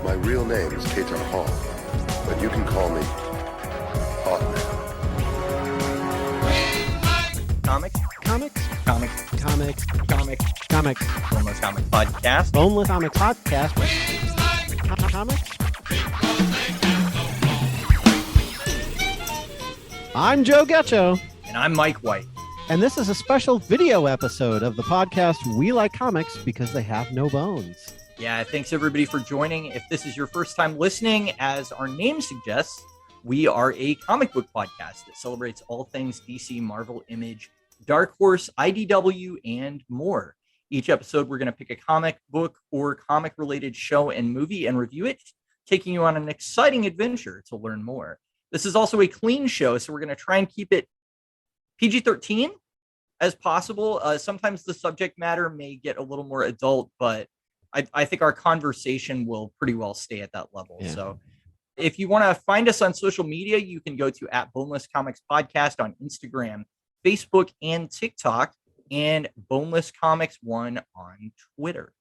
My real name is Katar Hol, but you can call me Hawkman. Comics, Comics, comics, comics, comics, comics, Boneless Comics Podcast. Boneless Comics Podcast. Comics. I'm Joe Getcho, And I'm Mike White. and this is a special video episode of the podcast We Like Comics Because They Have No Bones. Yeah, thanks everybody for joining. If this is your first time listening, as our name suggests, we are a comic book podcast that celebrates all things DC, Marvel, Image, Dark Horse, IDW, and more. Each episode, we're going to pick a comic book or comic-related show and movie and review it, taking you on an exciting adventure to learn more. This is also a clean show, so we're going to try and keep it PG-13 as possible. Sometimes the subject matter may get a little more adult, but I think our conversation will pretty well stay at that level. Yeah. So if you want to find us on social media, you can go to @Boneless Comics Podcast on Instagram, Facebook, and TikTok, and Boneless Comics 1 on Twitter.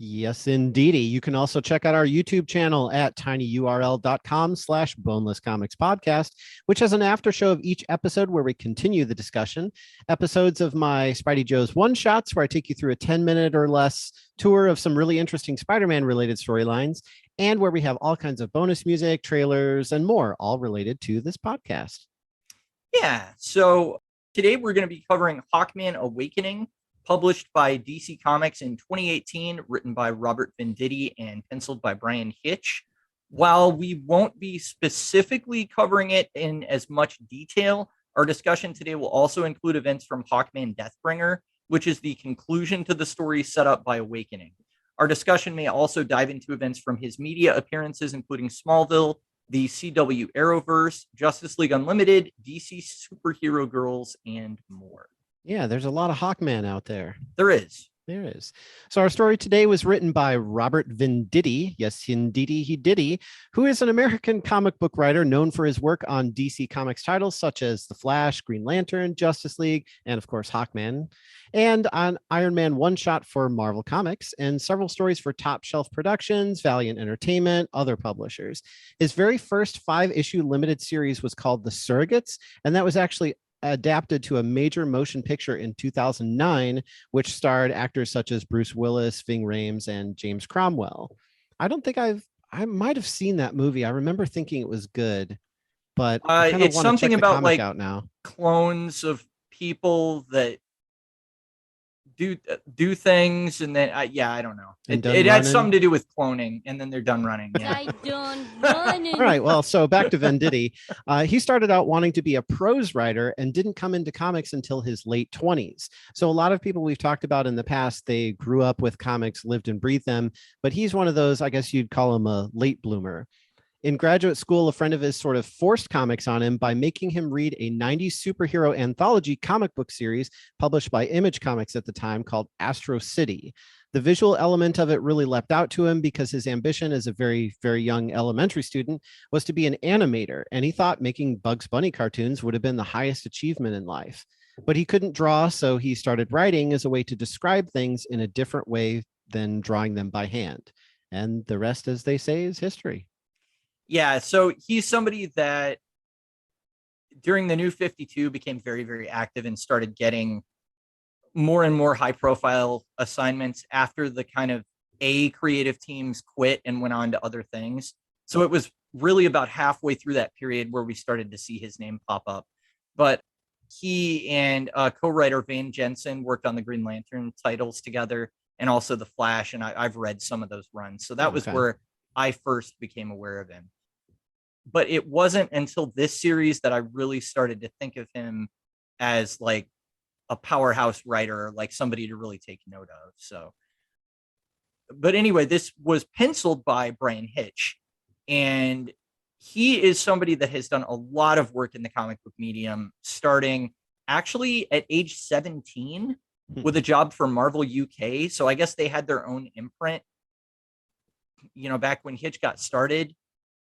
Yes, indeedy. You can also check out our YouTube channel at tinyurl.com/boneless comics podcast, which has an after show of each episode where we continue the discussion. Episodes of my Spidey Joe's one shots, where I take you through a 10-minute or less tour of some really interesting Spider-Man related storylines, and where we have all kinds of bonus music, trailers, and more, all related to this podcast. Yeah, so today we're going to be covering Hawkman Awakening, published by DC Comics in 2018, written by Robert Venditti and penciled by Bryan Hitch. While we won't be specifically covering it in as much detail, our discussion today will also include events from Hawkman Deathbringer, which is the conclusion to the story set up by Awakening. Our discussion may also dive into events from his media appearances, including Smallville, the CW Arrowverse, Justice League Unlimited, DC Superhero Girls, and more. Yeah, there's a lot of Hawkman out there. There is. There is. So our story today was written by Robert Venditti, yes, indeedy, he diddy, who is an American comic book writer known for his work on DC Comics titles such as The Flash, Green Lantern, Justice League, and of course Hawkman, and on Iron Man one-shot for Marvel Comics, and several stories for Top Shelf Productions, Valiant Entertainment, other publishers. His very first 5-issue limited series was called The Surrogates, and that was actually adapted to a major motion picture in 2009, which starred actors such as Bruce Willis, Ving Rhames, and James Cromwell. I don't think I might have seen that movie. I remember thinking it was good, but I kinda it's wanna something check the about comic like out now. clones of people that do things, and then I don't know. And It done had something running? to do with cloning, and then they're done running. Yeah. I done running. All right, well, so back to Venditti. He started out wanting to be a prose writer and didn't come into comics until his late 20s. So a lot of people we've talked about in the past, they grew up with comics, lived and breathed them, but he's one of those, I guess you'd call him a late bloomer. In graduate school, a friend of his sort of forced comics on him by making him read a 90s superhero anthology comic book series published by Image Comics at the time called Astro City. The visual element of it really leapt out to him because his ambition as a very, very young elementary student was to be an animator, and he thought making Bugs Bunny cartoons would have been the highest achievement in life. But he couldn't draw, so he started writing as a way to describe things in a different way than drawing them by hand. And the rest, as they say, is history. Yeah, so he's somebody that during the New 52 became very, very active and started getting more and more high profile assignments after the kind of creative teams quit and went on to other things. So it was really about halfway through that period where we started to see his name pop up. But he and co-writer Van Jensen worked on the Green Lantern titles together, and also the Flash, and I've read some of those runs. So that was where I first became aware of him. But it wasn't until this series that I really started to think of him as like a powerhouse writer, like somebody to really take note of. So, but anyway, this was penciled by Bryan Hitch, and he is somebody that has done a lot of work in the comic book medium, starting actually at age 17 with a job for Marvel UK. So I guess they had their own imprint, back when Hitch got started.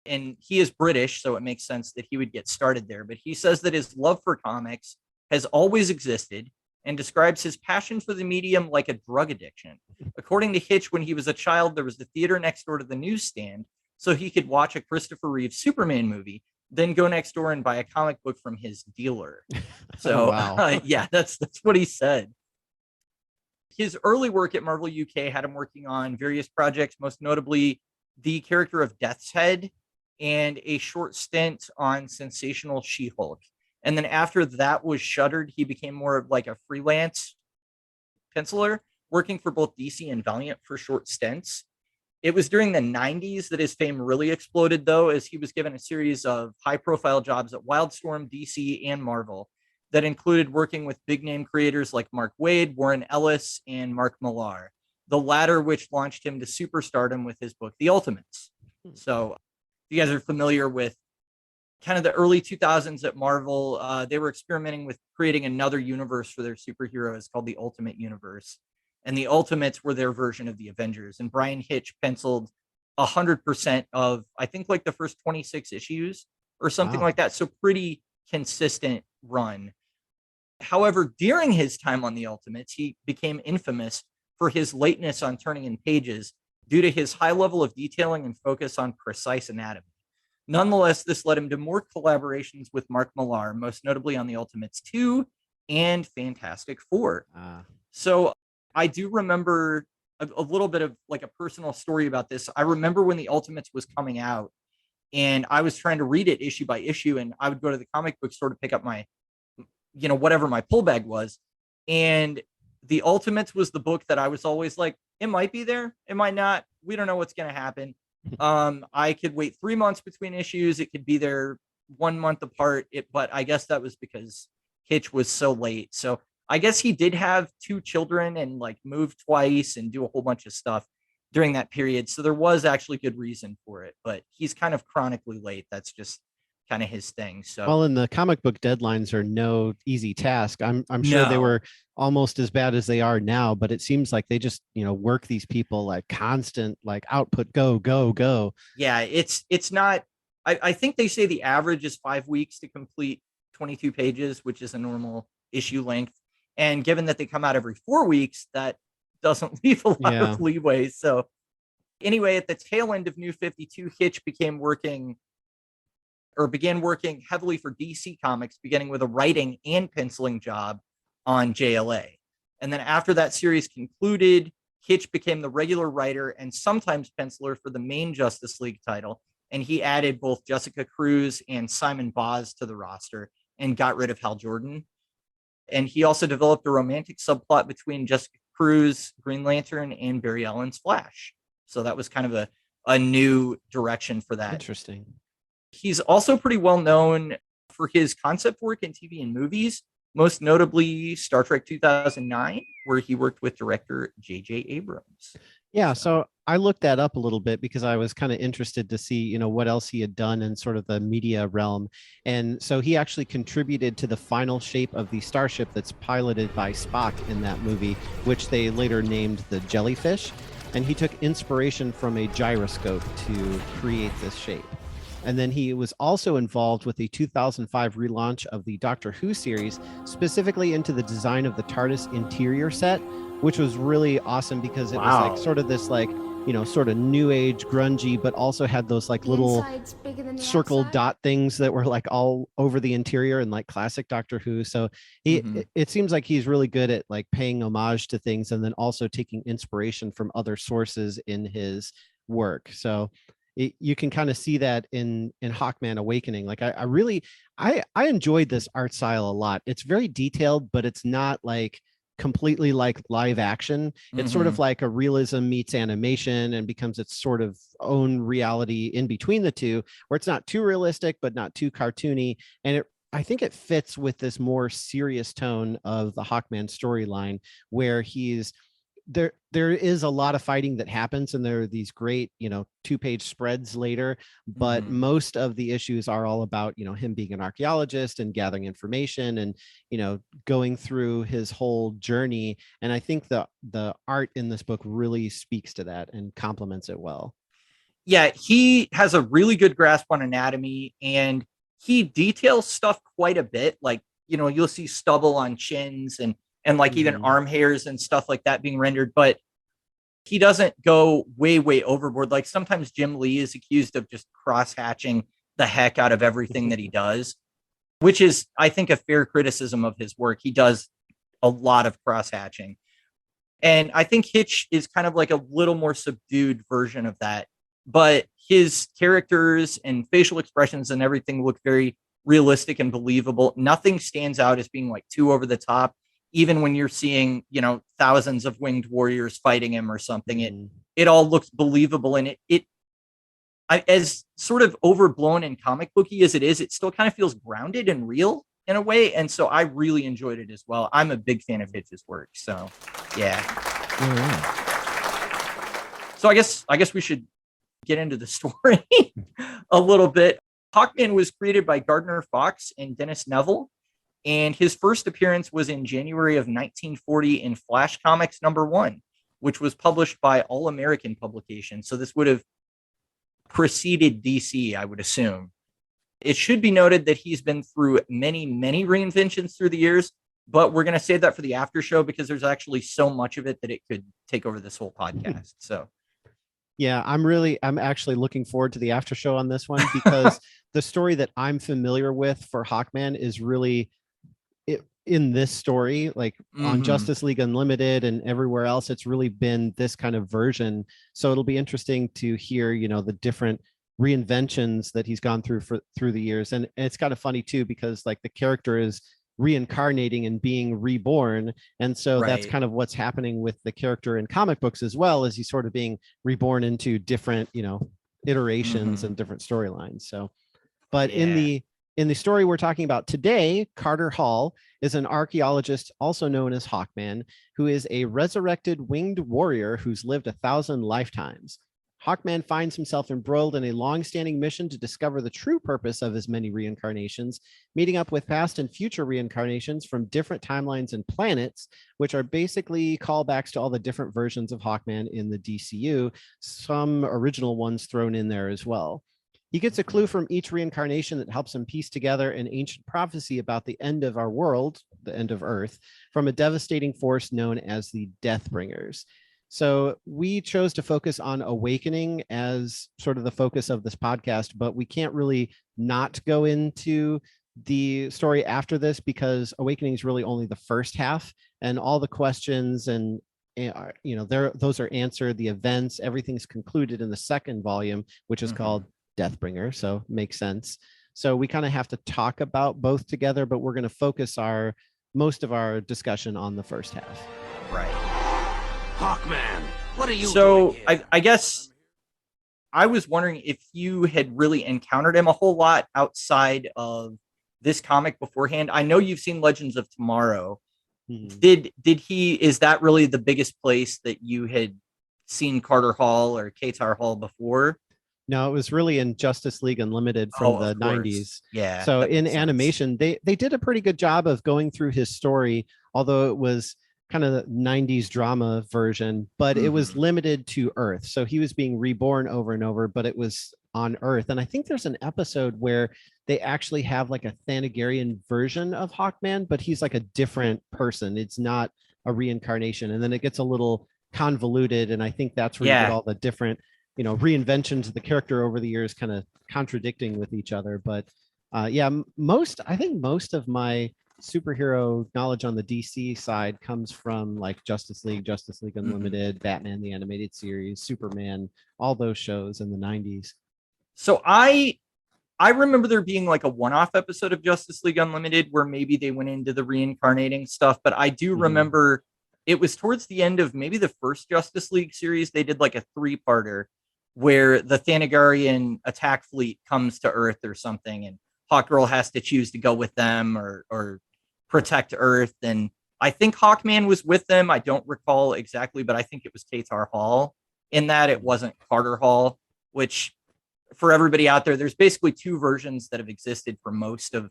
And he is British, so it makes sense that he would get started there. But he says that his love for comics has always existed. and describes his passion for the medium like a drug addiction. According to Hitch, when he was a child, there was a theater next door to the newsstand, so he could watch a Christopher Reeve Superman movie, then go next door and buy a comic book from his dealer. So, Wow. yeah, that's what he said. His early work at Marvel UK had him working on various projects, most notably the character of Death's Head and a short stint on Sensational She-Hulk. And then after that was shuttered, he became more of like a freelance penciler, working for both DC and Valiant for short stints. It was during the 90s that his fame really exploded, though, as he was given a series of high-profile jobs at Wildstorm, DC, and Marvel that included working with big-name creators like Mark Waid, Warren Ellis, and Mark Millar, the latter which launched him to superstardom with his book, The Ultimates. So if you guys are familiar with kind of the early 2000s at Marvel, they were experimenting with creating another universe for their superheroes called the Ultimate Universe. And the Ultimates were their version of the Avengers. And Bryan Hitch penciled 100% of, I think, like the first 26 issues or something like that. So pretty consistent run. However, during his time on the Ultimates, he became infamous for his lateness on turning in pages due to his high level of detailing and focus on precise anatomy. Nonetheless, this led him to more collaborations with Mark Millar, most notably on the Ultimates 2 and Fantastic Four. So I do remember a little bit of like a personal story about this. I remember when the Ultimates was coming out and I was trying to read it issue by issue, and I would go to the comic book store to pick up my, whatever my pull bag was. And the Ultimates was the book that I was always like, it might be there, it might not. We don't know what's going to happen. I could wait 3 months between issues. It could be there 1 month apart. But I guess that was because Hitch was so late. So I guess he did have 2 children and like move twice and do a whole bunch of stuff during that period. So there was actually good reason for it, but he's kind of chronically late. That's just kind of his thing. So, well, and the comic book deadlines are no easy task. I'm sure they were almost as bad as they are now, but it seems like they just, work these people like constant, like output, go. Yeah, it's not, I think they say the average is 5 weeks to complete 22 pages, which is a normal issue length. And given that they come out every 4 weeks, that doesn't leave a lot of leeway. So anyway, at the tail end of New 52, Hitch began working heavily for DC Comics, beginning with a writing and penciling job on JLA. And then after that series concluded, Hitch became the regular writer and sometimes penciler for the main Justice League title. And he added both Jessica Cruz and Simon Boz to the roster and got rid of Hal Jordan. And he also developed a romantic subplot between Jessica Cruz, Green Lantern, and Barry Allen's Flash. So that was kind of a new direction for that. Interesting. He's also pretty well known for his concept work in TV and movies, most notably Star Trek 2009, where he worked with director J.J. Abrams. Yeah, so I looked that up a little bit because I was kind of interested to see, what else he had done in sort of the media realm. And so he actually contributed to the final shape of the starship that's piloted by Spock in that movie, which they later named the Jellyfish. And he took inspiration from a gyroscope to create this shape. And then he was also involved with the 2005 relaunch of the Doctor Who series, specifically into the design of the TARDIS interior set, which was really awesome because it was like sort of this like, sort of new age grungy, but also had those like little circle dot things that were like all over the interior and like classic Doctor Who. So it seems like he's really good at like paying homage to things and then also taking inspiration from other sources in his work. So you can kind of see that in Hawkman Awakening. Like I really enjoyed this art style a lot. It's very detailed, but it's not like completely like live action. It's sort of like a realism meets animation and becomes its sort of own reality in between the two, where it's not too realistic, but not too cartoony. And I think it fits with this more serious tone of the Hawkman storyline, where he's there is a lot of fighting that happens, and there are these great 2-page spreads later, but most of the issues are all about him being an archaeologist and gathering information and going through his whole journey. And I think the art in this book really speaks to that and complements it well. Yeah, he has a really good grasp on anatomy, and he details stuff quite a bit. Like, you'll see stubble on chins, and and like even arm hairs and stuff like that being rendered, but he doesn't go way overboard. Like sometimes Jim Lee is accused of just cross-hatching the heck out of everything that he does, which is, I think, a fair criticism of his work. He does a lot of cross-hatching. And I think Hitch is kind of like a little more subdued version of that. But his characters and facial expressions and everything look very realistic and believable. Nothing stands out as being like too over the top. Even when you're seeing, thousands of winged warriors fighting him or something, it all looks believable. And as sort of overblown and comic booky as it is, it still kind of feels grounded and real in a way. And so I really enjoyed it as well. I'm a big fan of Hitch's work. So yeah. So I guess we should get into the story a little bit. Hawkman was created by Gardner Fox and Dennis Neville. And his first appearance was in January of 1940 in Flash Comics #1, which was published by All American Publications. So this would have preceded DC, I would assume. It should be noted that he's been through many reinventions through the years, but we're going to save that for the after show because there's actually so much of it that it could take over this whole podcast. So yeah, I'm actually looking forward to the after show on this one because the story that I'm familiar with for Hawkman is really in this story, like on Justice League Unlimited and everywhere else, it's really been this kind of version. So it'll be interesting to hear, the different reinventions that he's gone through through the years. And it's kind of funny too, because like the character is reincarnating and being reborn. And so that's kind of what's happening with the character in comic books as well, as he's sort of being reborn into different, iterations and different storylines. So, but in the story we're talking about today, Katar Hol is an archaeologist, also known as Hawkman, who is a resurrected winged warrior who's lived 1,000 lifetimes. Hawkman finds himself embroiled in a long-standing mission to discover the true purpose of his many reincarnations, meeting up with past and future reincarnations from different timelines and planets, which are basically callbacks to all the different versions of Hawkman in the DCU, some original ones thrown in there as well. He gets a clue from each reincarnation that helps him piece together an ancient prophecy about the end of our world, the end of Earth, from a devastating force known as the Deathbringers. So we chose to focus on Awakening as sort of the focus of this podcast, but we can't really not go into the story after this because Awakening is really only the first half, and all the questions and those are answered. The events, everything's concluded in the second volume, which is called Deathbringer, so makes sense. So we kind of have to talk about both together, but we're going to focus most of our discussion on the first half. Right. Hawkman, what are you doing here? I guess I was wondering if you had really encountered him a whole lot outside of this comic beforehand. I know you've seen Legends of Tomorrow. Is that really the biggest place that you had seen Katar Hol or Katar Hol before? No, it was really in Justice League Unlimited from the 90s. Yeah. So in animation, they did a pretty good job of going through his story, although it was kind of the 90s drama version, but it was limited to Earth. So he was being reborn over and over, but it was on Earth. And I think there's an episode where they actually have like a Thanagarian version of Hawkman, but he's like a different person. It's not a reincarnation. And then it gets a little convoluted. And I think that's where you get all the different reinventions of the character over the years kind of contradicting with each other. But I think most of my superhero knowledge on the DC side comes from like Justice League Unlimited, Batman the Animated Series, Superman, all those shows in the 90s. So I remember there being like a one-off episode of Justice League Unlimited where maybe they went into the reincarnating stuff, but I do remember it was towards the end of maybe the first Justice League series. They did like a 3-parter where the Thanagarian attack fleet comes to Earth or something, and Hawkgirl has to choose to go with them or protect Earth. And I think Hawkman was with them. I don't recall exactly, but I think it was Katar Hol in that. It wasn't Katar Hol, which for everybody out there, there's basically 2 versions that have existed for most of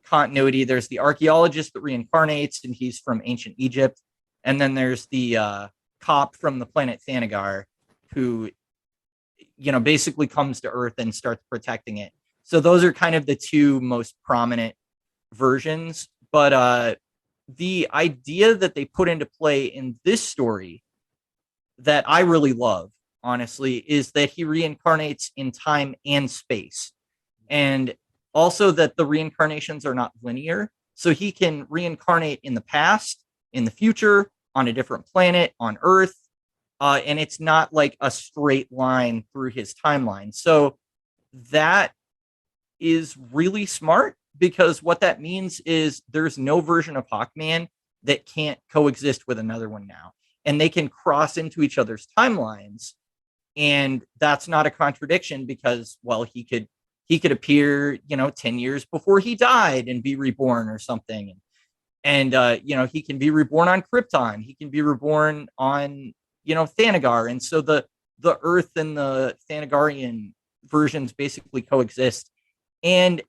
continuity. There's the archaeologist that reincarnates, and he's from ancient Egypt. And then there's the cop from the planet Thanagar who, basically comes to Earth and starts protecting it. So those are kind of the 2 most prominent versions. But the idea that they put into play in this story that I really love, honestly, is that he reincarnates in time and space. And also that the reincarnations are not linear. So he can reincarnate in the past, in the future, on a different planet, on Earth. And it's not like a straight line through his timeline. So that is really smart, because what that means is there's no version of Hawkman that can't coexist with another one now. And they can cross into each other's timelines. And that's not a contradiction, because, well, he could appear, 10 years before he died and be reborn or something. And he can be reborn on Krypton. He can be reborn on, Thanagar. And so the Earth and the Thanagarian versions basically coexist. And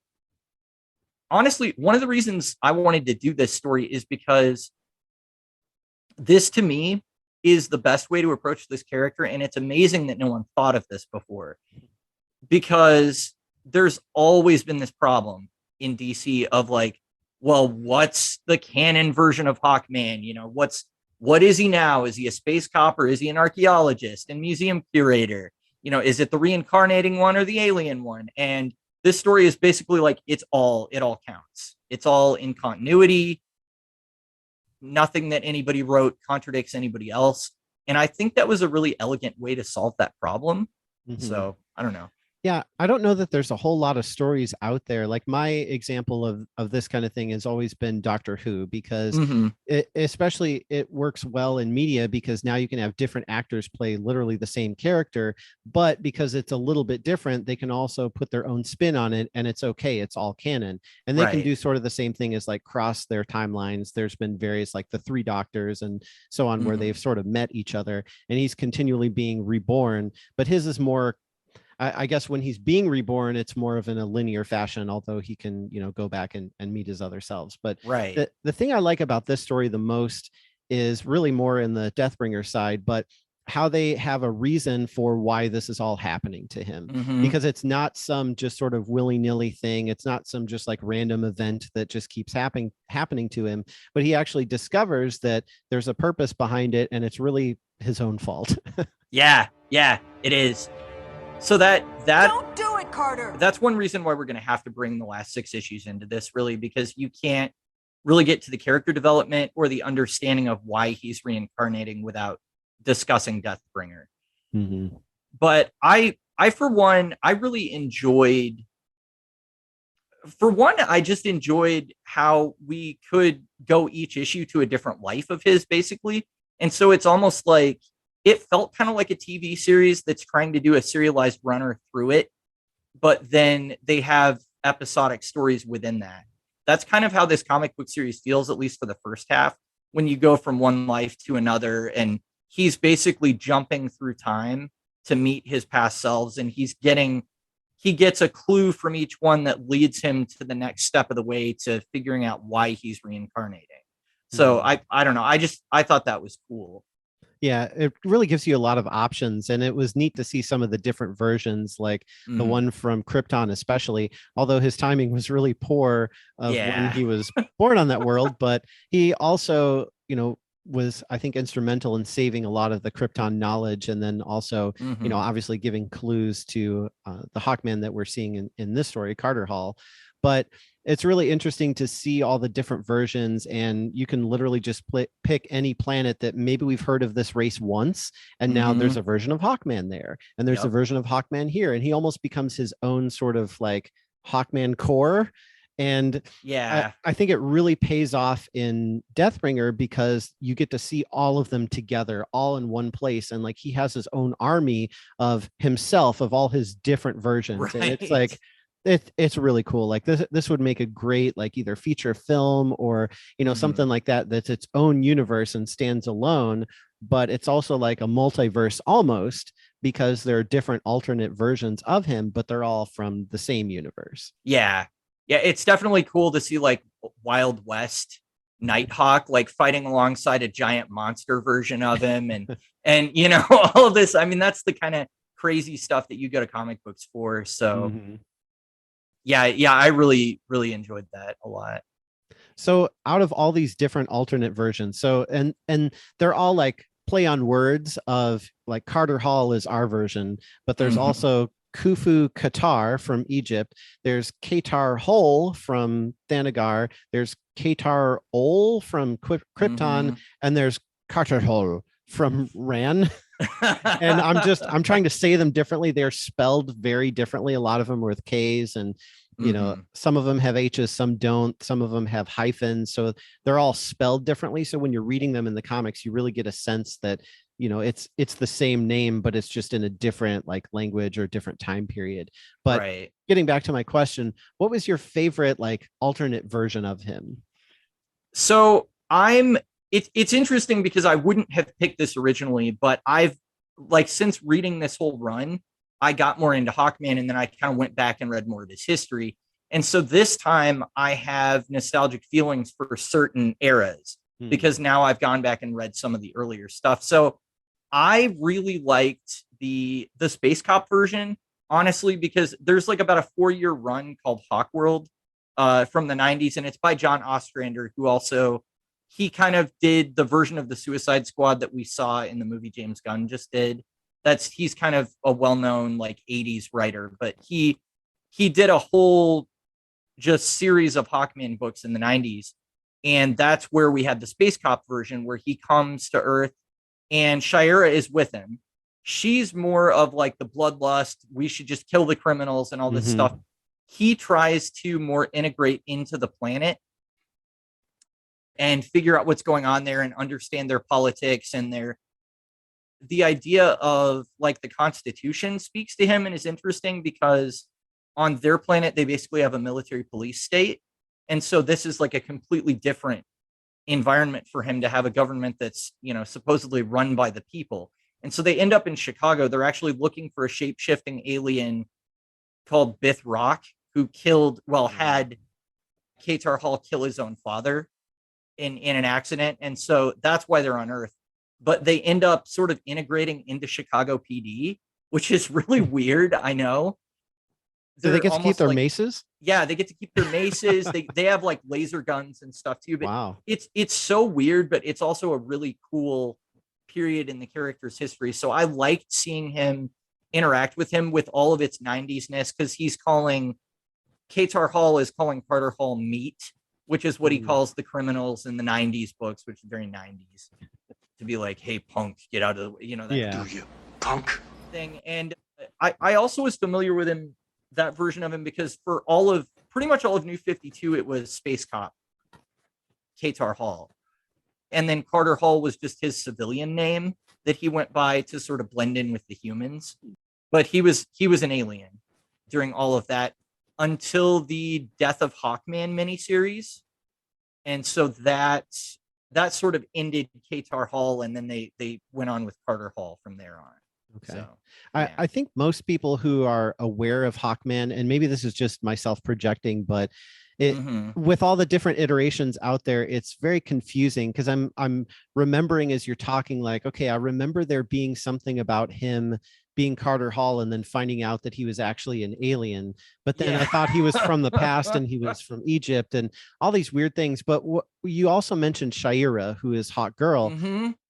honestly, one of the reasons I wanted to do this story is because this, to me, is the best way to approach this character. And it's amazing that no one thought of this before, because there's always been this problem in DC of like, well, what's the canon version of Hawkman? What is he now? Is he a space cop, or is he an archaeologist and museum curator? Is it the reincarnating one or the alien one? And this story is basically like, it all counts. It's all in continuity. Nothing that anybody wrote contradicts anybody else. And I think that was a really elegant way to solve that problem. Mm-hmm. So I don't know. Yeah, I don't know that there's a whole lot of stories out there. Like, my example of this kind of thing has always been Doctor Who, because it works well in media, because now you can have different actors play literally the same character, but because it's a little bit different, they can also put their own spin on it, and it's okay. It's all canon. And they can do sort of the same thing as like cross their timelines. There's been various, like the Three Doctors and so on, where they've sort of met each other, and he's continually being reborn, but his is more, I guess when he's being reborn, it's more of in a linear fashion, although he can, go back and meet his other selves. But the thing I like about this story the most is really more in the Deathbringer side, but how they have a reason for why this is all happening to him, because it's not some just sort of willy-nilly thing. It's not some just like random event that just keeps happening to him, but he actually discovers that there's a purpose behind it, and it's really his own fault. Yeah, it is. So that don't do it, Carter. That's one reason why we're going to have to bring the last 6 issues into this, really, because you can't really get to the character development or the understanding of why he's reincarnating without discussing Deathbringer. But I for one, I really enjoyed. For one, I just enjoyed how we could go each issue to a different life of his, basically, and so it's almost like, it felt kind of like a TV series that's trying to do a serialized runner through it, but then they have episodic stories within that. That's kind of how this comic book series feels, at least for the first half, when you go from one life to another, and he's basically jumping through time to meet his past selves, and he gets a clue from each one that leads him to the next step of the way to figuring out why he's reincarnating. So I don't know. I thought that was cool. Yeah, it really gives you a lot of options, and it was neat to see some of the different versions, like the one from Krypton, especially, although his timing was really poor of when he was born on that world. But he also, was, I think, instrumental in saving a lot of the Krypton knowledge, and then also, obviously giving clues to the Hawkman that we're seeing in this story, Katar Hol. But it's really interesting to see all the different versions, and you can literally just pick any planet that maybe we've heard of this race once, and now there's a version of Hawkman there, and there's a version of Hawkman here, and he almost becomes his own sort of like Hawkman core. And I think it really pays off in Deathbringer, because you get to see all of them together, all in one place, and like he has his own army of himself, of all his different versions, and it's like, it's really cool. Like this would make a great, like, either feature film or, something like that, that's its own universe and stands alone, but it's also like a multiverse almost, because there are different alternate versions of him, but they're all from the same universe. Yeah, it's definitely cool to see like Wild West Nighthawk like fighting alongside a giant monster version of him, and all of this. I mean, that's the kind of crazy stuff that you go to comic books for. So. Yeah, I really, really enjoyed that a lot. So out of all these different alternate versions, so and they're all like play on words of like Carter Hall is our version, but there's also Khufu Qatar from Egypt. There's Katar Hol from Thanagar. There's Katar Ol from Krypton, and there's Katar Hol from Ran. And I'm trying to say them differently. They're spelled very differently. A lot of them are with K's, and you know, some of them have H's, some don't. Some of them have hyphens, so they're all spelled differently. So when you're reading them in the comics, you really get a sense that, you know, it's the same name, but it's just in a different like language or different time period. But getting back to my question, what was your favorite like alternate version of him? So it's interesting because I wouldn't have picked this originally, but I've like since reading this whole run, I got more into Hawkman, and then I kind of went back and read more of his history. And so this time I have nostalgic feelings for certain eras because now I've gone back and read some of the earlier stuff. So I really liked the Space Cop version, honestly, because there's like about a 4-year run called Hawkworld from the 90s, and it's by John Ostrander, who also he kind of did the version of the Suicide Squad that we saw in the movie James Gunn just did. He's kind of a well-known like 80s writer, but he did a whole just series of Hawkman books in the 90s. And that's where we had the Space Cop version where he comes to Earth and Shira is with him. She's more of like the bloodlust. We should just kill the criminals and all this stuff. He tries to more integrate into the planet and figure out what's going on there and understand their politics and the idea of like the Constitution speaks to him and is interesting because on their planet, they basically have a military police state. And so this is like a completely different environment for him to have a government that's, you know, supposedly run by the people. And so they end up in Chicago. They're actually looking for a shape-shifting alien called Bith Rock, who had Katar Hol kill his own father in an accident. And so that's why they're on Earth. But they end up sort of integrating into Chicago PD, which is really weird. I know. Do they get to keep their maces? Yeah, they get to keep their maces. they have like laser guns and stuff too. But wow, it's so weird, but it's also a really cool period in the character's history. So I liked seeing him interact with him with all of its 90s-ness, because he's calling Katar Hol is calling Carter Hol meat, which is what he calls the criminals in the 90s books, which is very 90s. To be like, hey, punk, get out of the, you know, that Do you, punk? Thing. And I also was familiar with him, that version of him, because for pretty much all of New 52, it was Space Cop, Katar Hol. And then Carter Hol was just his civilian name that he went by to sort of blend in with the humans. But he was an alien during all of that until the Death of Hawkman miniseries. And so that sort of ended Katar Hol, and then they went on with Carter Hol from there on. Okay. So, I think most people who are aware of Hawkman, and maybe this is just myself projecting, but with all the different iterations out there, it's very confusing, because I'm remembering as you're talking, like, okay, I remember there being something about him being Carter Hol and then finding out that he was actually an alien. But then I thought he was from the past and he was from Egypt and all these weird things. But you also mentioned Shira, who is Hawk Girl.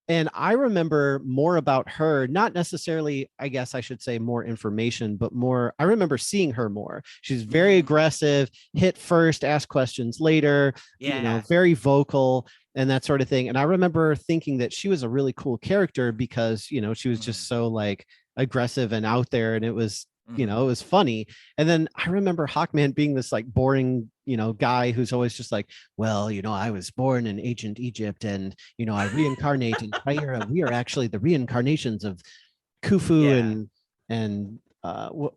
And I remember more about her, not necessarily, I guess I should say more information, but more, I remember seeing her more. She's very aggressive, hit first, ask questions later, you know, very vocal and that sort of thing. And I remember thinking that she was a really cool character because, you know, she was just so like aggressive and out there, and it was, you know, it was funny. And then I remember Hawkman being this like boring, you know, guy who's always just like, well, you know, I was born in ancient Egypt and, you know, I reincarnate in Tyra. We are actually the reincarnations of Khufu and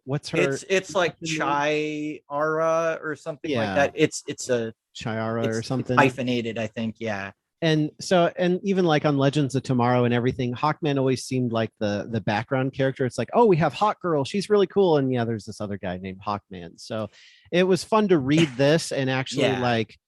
what's her? It's like Chai-Ara or something like that. It's a Chai-Ara or something. It's hyphenated, I think. Yeah. And so, and even like on Legends of Tomorrow and everything, Hawkman always seemed like the background character. It's like, oh, we have Hawk Girl, she's really cool, and yeah, there's this other guy named Hawkman. So it was fun to read this and actually like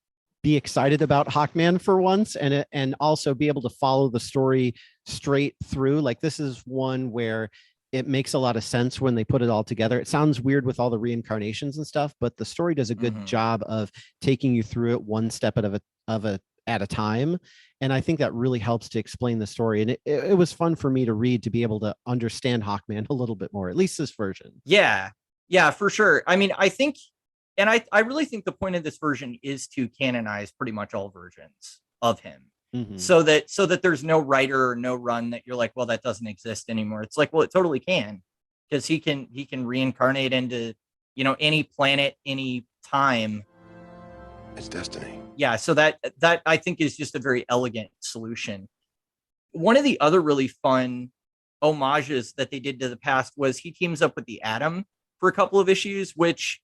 be excited about Hawkman for once, and also be able to follow the story straight through. Like, this is one where it makes a lot of sense when they put it all together. It sounds weird with all the reincarnations and stuff, but the story does a good job of taking you through it one step at a time. And I think that really helps to explain the story. And it was fun for me to read, to be able to understand Hawkman a little bit more, at least this version. Yeah, for sure. I mean, I think, and I really think the point of this version is to canonize pretty much all versions of him. So that there's no writer or no run that you're like, well, that doesn't exist anymore. It's like, well, it totally can, because he can reincarnate into, any planet, any time. It's destiny. Yeah. So that I think is just a very elegant solution. One of the other really fun homages that they did to the past was he teams up with the Atom for a couple of issues, which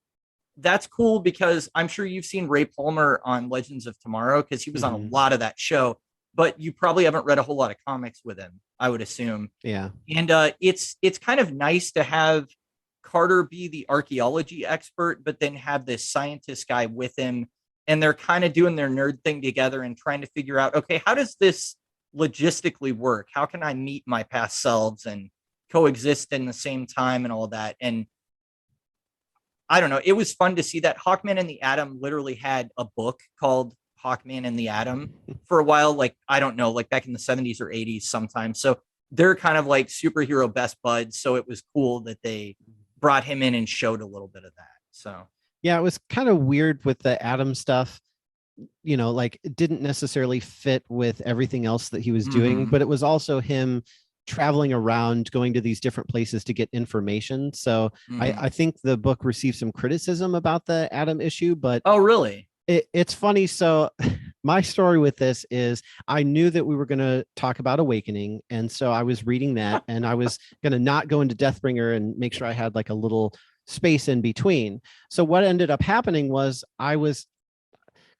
that's cool, because I'm sure you've seen Ray Palmer on Legends of Tomorrow, because he was on a lot of that show, but you probably haven't read a whole lot of comics with him, I would assume. Yeah. And it's kind of nice to have Carter be the archaeology expert, but then have this scientist guy with him, and they're kind of doing their nerd thing together and trying to figure out, okay, how does this logistically work? How can I meet my past selves and coexist in the same time and all that? And I don't know. It was fun to see that. Hawkman and the Atom literally had a book called Hawkman and the Atom for a while. Like, I don't know, like back in the 70s or 80s sometimes. So they're kind of like superhero best buds. So it was cool that they brought him in and showed a little bit of that. So, yeah, it was kind of weird with the Atom stuff. Like it didn't necessarily fit with everything else that he was doing, but it was also him traveling around, going to these different places to get information. So I think the book received some criticism about the Atom issue, but oh, really? It's funny. So my story with this is I knew that we were going to talk about Awakening. And so I was reading that, and I was going to not go into Deathbringer and make sure I had like a little space in between. So what ended up happening was I was,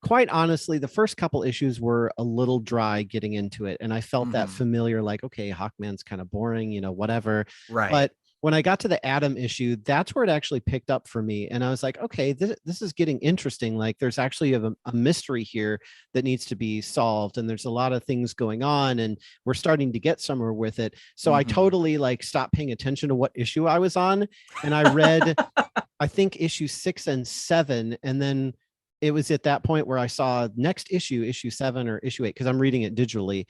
quite honestly, the first couple issues were a little dry getting into it. And I felt that familiar, like, okay, Hawkman's kind of boring, whatever. Right. But when I got to the Atom issue, that's where it actually picked up for me. And I was like, okay, this is getting interesting. Like there's actually a mystery here that needs to be solved. And there's a lot of things going on, and we're starting to get somewhere with it. So I totally like stopped paying attention to what issue I was on. And I read, I think issue 6 and 7. And then it was at that point where I saw next issue 7 or issue 8, because I'm reading it digitally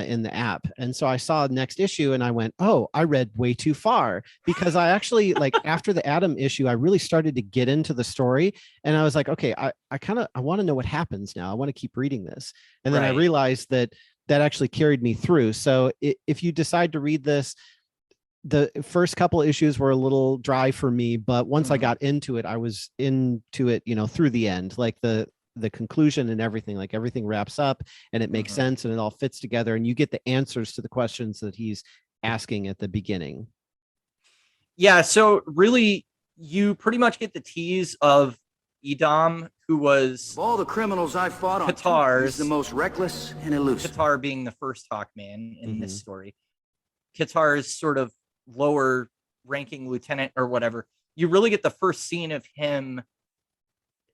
in the app. And so I saw next issue and I went, oh, I read way too far, because I actually like after the Atom issue, I really started to get into the story. And I was like, okay, I want to know what happens now. I want to keep reading this. And then I realized that actually carried me through. So if you decide to read this, the first couple issues were a little dry for me, but once I got into it, I was into it, through the end, like the conclusion and everything, like everything wraps up and it makes sense and it all fits together, and you get the answers to the questions that he's asking at the beginning. Yeah. So really, you pretty much get the tease of Edom, who was Of all the criminals I've fought on, Katar's, he's the most reckless and elusive. Katar being the first Hawkman in this story. Katar's sort of lower ranking lieutenant or whatever. You really get the first scene of him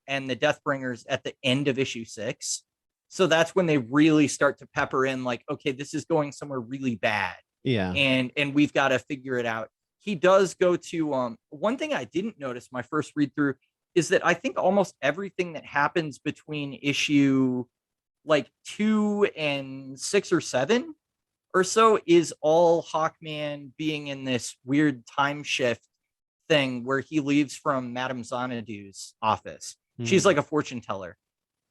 and the Deathbringers at the end of issue 6. So that's when they really start to pepper in like, okay, this is going somewhere really bad. Yeah. And we've got to figure it out. He does go to one thing I didn't notice my first read through is that I think almost everything that happens between issue like 2 and 6 or 7 or so is all Hawkman being in this weird time shift thing where he leaves from Madame Xanadu's office. She's like a fortune teller,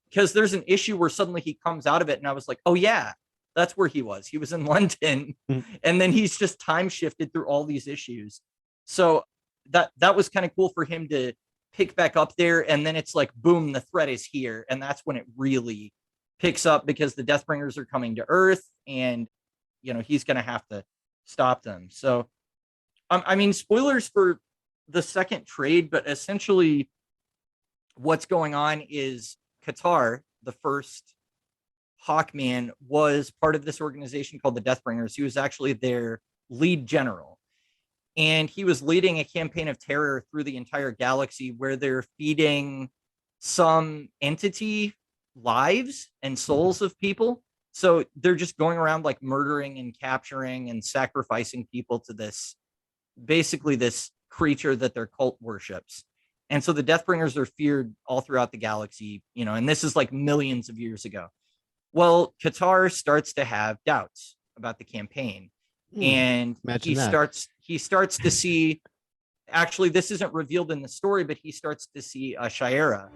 because there's an issue where suddenly he comes out of it and I was like, oh yeah, that's where he was. He was in London and then he's just time shifted through all these issues. So that was kind of cool for him to pick back up there. And then it's like, boom, the threat is here. And that's when it really picks up, because the Deathbringers are coming to Earth and he's going to have to stop them. So, I mean, spoilers for the second trade, but essentially what's going on is Katar, the first Hawkman, was part of this organization called the Deathbringers. He was actually their lead general. And he was leading a campaign of terror through the entire galaxy where they're feeding some entity lives and souls of people. So they're just going around like murdering and capturing and sacrificing people to this basically this creature that their cult worships. And so the Deathbringers are feared all throughout the galaxy, and this is like millions of years ago. Well, Katar starts to have doubts about the campaign. And he starts to see, actually, this isn't revealed in the story, but he starts to see a Shayera,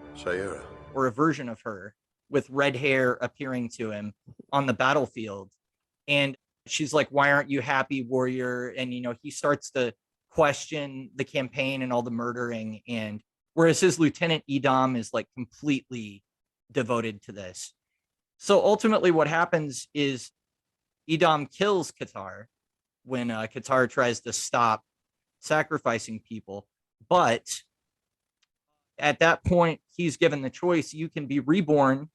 or a version of her with red hair appearing to him on the battlefield. And she's like, "Why aren't you happy, warrior?" And, he starts to question the campaign and all the murdering. And whereas his lieutenant Edom is like completely devoted to this. So ultimately what happens is Edom kills Katar when Katar tries to stop sacrificing people. But at that point, he's given the choice: you can be reborn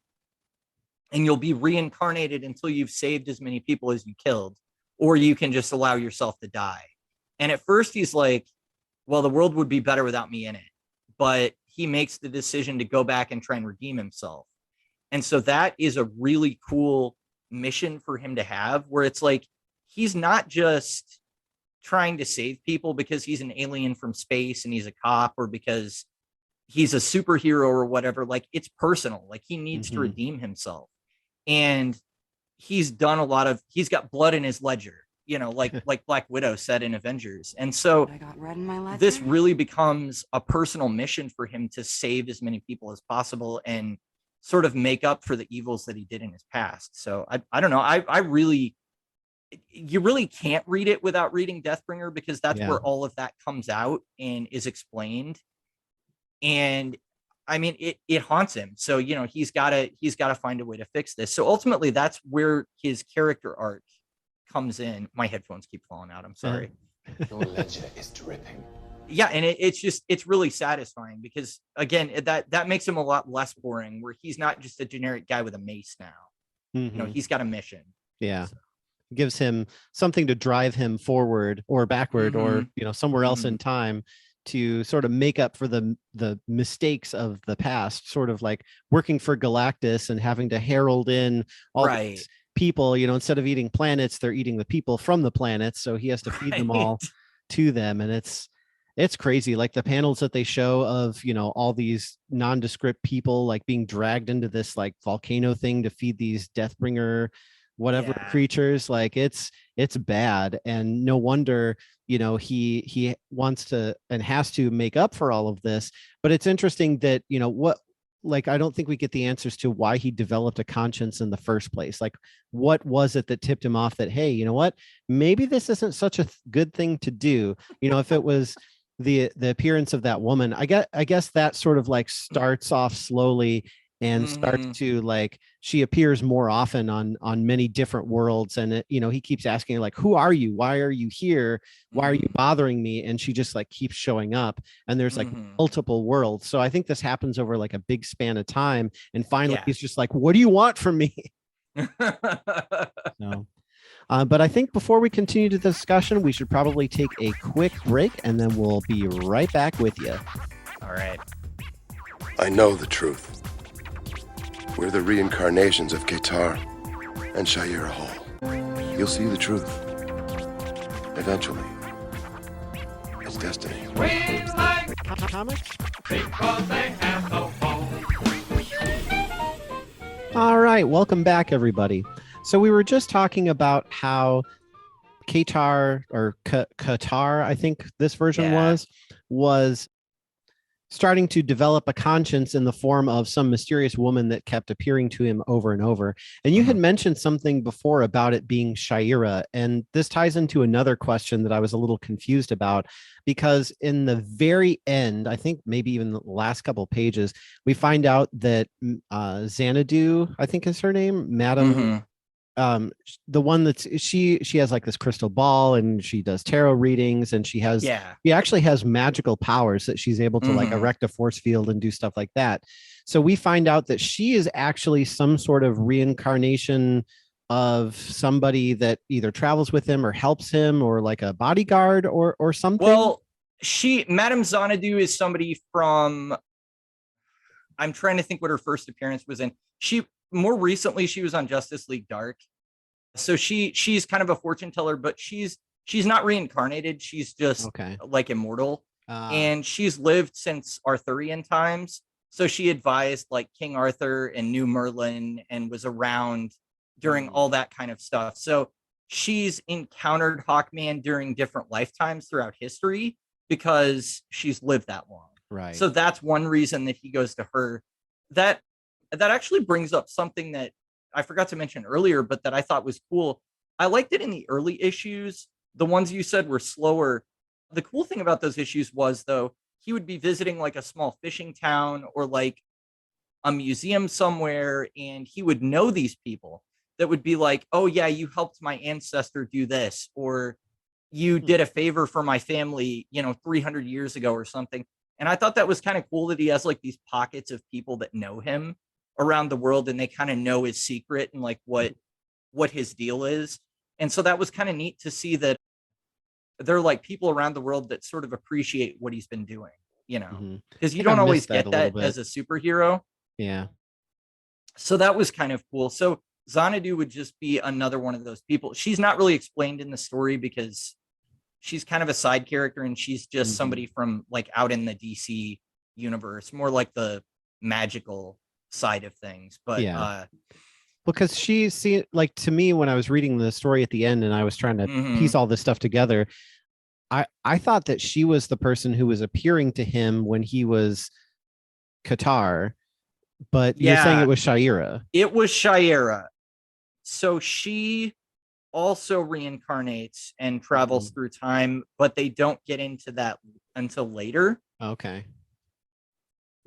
and you'll be reincarnated until you've saved as many people as you killed, or you can just allow yourself to die. And at first he's like, well, the world would be better without me in it. But he makes the decision to go back and try and redeem himself. And so that is a really cool mission for him to have, where it's like, he's not just trying to save people because he's an alien from space and he's a cop, or because he's a superhero or whatever. Like, it's personal. Like, he needs to redeem himself. And he's got blood in his ledger, like Black Widow said in Avengers. And so I got red in my ledger. This really becomes a personal mission for him to save as many people as possible and sort of make up for the evils that he did in his past. So I don't know. You really can't read it without reading Deathbringer, because that's where all of that comes out and is explained. And I mean, it haunts him. So, he's got to find a way to fix this. So ultimately that's where his character arc comes in. My headphones keep falling out. I'm sorry. Your ledger is dripping. Yeah. And it's really satisfying, because again, that makes him a lot less boring, where he's not just a generic guy with a mace now. He's got a mission. Yeah. So. Gives him something to drive him forward or backward, or, somewhere else in time, to sort of make up for the mistakes of the past, sort of like working for Galactus and having to herald in all these people, instead of eating planets, they're eating the people from the planets. So he has to feed them all to them. And it's crazy. Like the panels that they show of, all these nondescript people like being dragged into this like volcano thing to feed these Deathbringer creatures. Like it's bad. And no wonder, he wants to and has to make up for all of this. But it's interesting that, I don't think we get the answers to why he developed a conscience in the first place. Like, what was it that tipped him off that, hey, you know what, maybe this isn't such a good thing to do. If it was the appearance of that woman, I guess that sort of like starts off slowly and starts to like, she appears more often on many different worlds. And, he keeps asking her, like, who are you? Why are you here? Why are you bothering me? And she just like keeps showing up, and there's like multiple worlds. So I think this happens over like a big span of time. And finally he's just like, what do you want from me? So, but I think before we continue the discussion, we should probably take a quick break, and then we'll be right back with you. All right. I know the truth. We're the reincarnations of Katar and Katar Hol. You'll see the truth. Eventually. It's destiny. We like Comics? because they have no home. All right, welcome back, everybody. So we were just talking about how Katar, or Katar, I think this version was starting to develop a conscience in the form of some mysterious woman that kept appearing to him over and over. And you had mentioned something before about it being Shayera. And this ties into another question that I was a little confused about, because in the very end, I think maybe even the last couple of pages, we find out that Xanadu, I think is her name, Madam, the one that's she has like this crystal ball, and she does tarot readings, and she actually has magical powers that she's able to like erect a force field and do stuff like that. So we find out that she is actually some sort of reincarnation of somebody that either travels with him or helps him, or like a bodyguard or something. Well, Madame Xanadu is somebody from, I'm trying to think what her first appearance was in. More recently, she was on Justice League Dark. So she's kind of a fortune teller, but she's she's not reincarnated. She's just like immortal. And she's lived since Arthurian times. So she advised like King Arthur and New Merlin and was around during all that kind of stuff. So she's encountered Hawkman during different lifetimes throughout history because she's lived that long. Right. So that's one reason that he goes to her. That actually brings up something that I forgot to mention earlier, but that I thought was cool. I liked it in the early issues. The ones you said were slower. The cool thing about those issues was, though, he would be visiting like a small fishing town or like a museum somewhere, and he would know these people that would be like, oh yeah, you helped my ancestor do this, or you did a favor for my family, 300 years ago or something. And I thought that was kind of cool that he has like these pockets of people that know him around the world, and they kind of know his secret and like what his deal is. And so that was kind of neat to see that they're like people around the world that sort of appreciate what he's been doing, because you don't always get that as a superhero. Yeah. So that was kind of cool. So Xanadu would just be another one of those people. She's not really explained in the story because she's kind of a side character, and she's just somebody from like out in the DC universe, more like the magical side of things. But yeah. Because like, to me, when I was reading the story at the end and I was trying to piece all this stuff together, I thought that she was the person who was appearing to him when he was Katar, but you're saying it was Shayera. It was Shayera. So she also reincarnates and travels through time, but they don't get into that until later. Okay.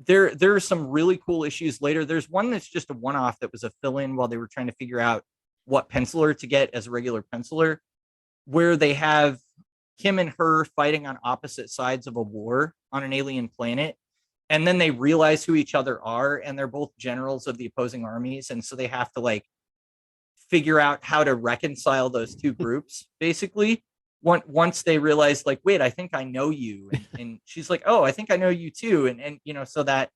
There are some really cool issues later. There's one that's just a one-off that was a fill-in while they were trying to figure out what penciler to get as a regular penciler, where they have him and her fighting on opposite sides of a war on an alien planet. And then they realize who each other are, and they're both generals of the opposing armies. And so they have to like figure out how to reconcile those two groups, basically. Once they realize, like, wait, I think I know you. And she's like, oh, I think I know you too. And so that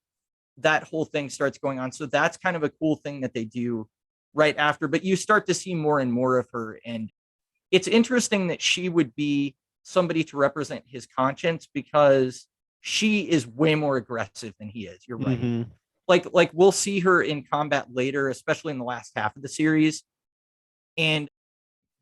whole thing starts going on. So that's kind of a cool thing that they do right after. But you start to see more and more of her. And it's interesting that she would be somebody to represent his conscience, because she is way more aggressive than he is. You're right. Like we'll see her in combat later, especially in the last half of the series. And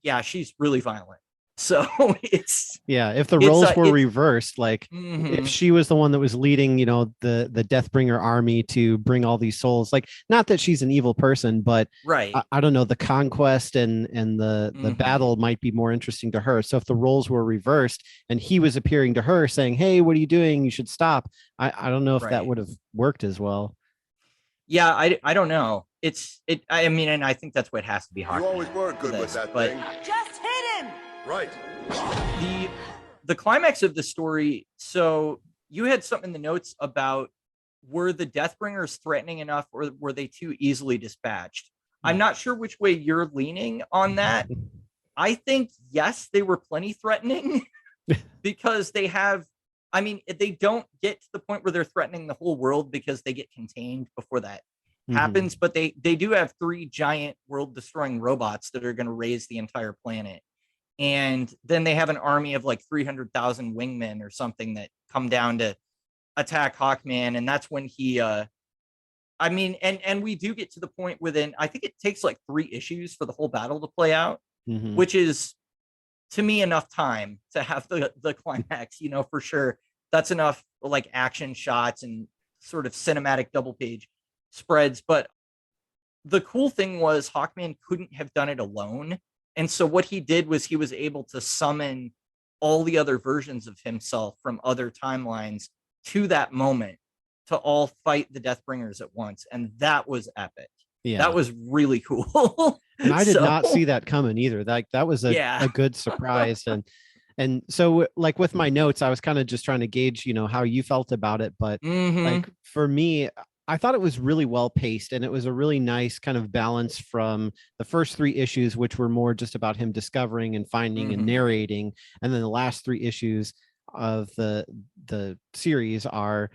yeah, she's really violent. So it's if the roles were reversed, like if she was the one that was leading, the Deathbringer army to bring all these souls, like, not that she's an evil person, but right. I don't know, the conquest and the battle might be more interesting to her. So if the roles were reversed and he was appearing to her saying, hey, what are you doing? You should stop. I don't know if that would have worked as well. Yeah, I don't know. I mean, and I think that's what has to be Hawkman. You always were good with that thing. Just hit him! Right. The climax of the story. So you had something in the notes about, were the Deathbringers threatening enough, or were they too easily dispatched? I'm not sure which way you're leaning on that. I think, yes, they were plenty threatening because they don't get to the point where they're threatening the whole world, because they get contained before that happens. But they do have 3 giant world destroying robots that are going to raise the entire planet. And then they have an army of like 300,000 wingmen or something that come down to attack Hawkman. And that's when he, and we do get to the point within, I think it takes like 3 issues for the whole battle to play out, which is, to me, enough time to have the climax, for sure. That's enough like action shots and sort of cinematic double page spreads. But the cool thing was Hawkman couldn't have done it alone. And so what he did was he was able to summon all the other versions of himself from other timelines to that moment to all fight the Deathbringers at once. And that was epic. Yeah. That was really cool. And I did not see that coming either. That was a good surprise. And so, like, with my notes, I was kind of just trying to gauge, how you felt about it. But like, for me, I thought it was really well paced, and it was a really nice kind of balance from the first 3 issues, which were more just about him discovering and finding and narrating. And then the last 3 issues of the series are,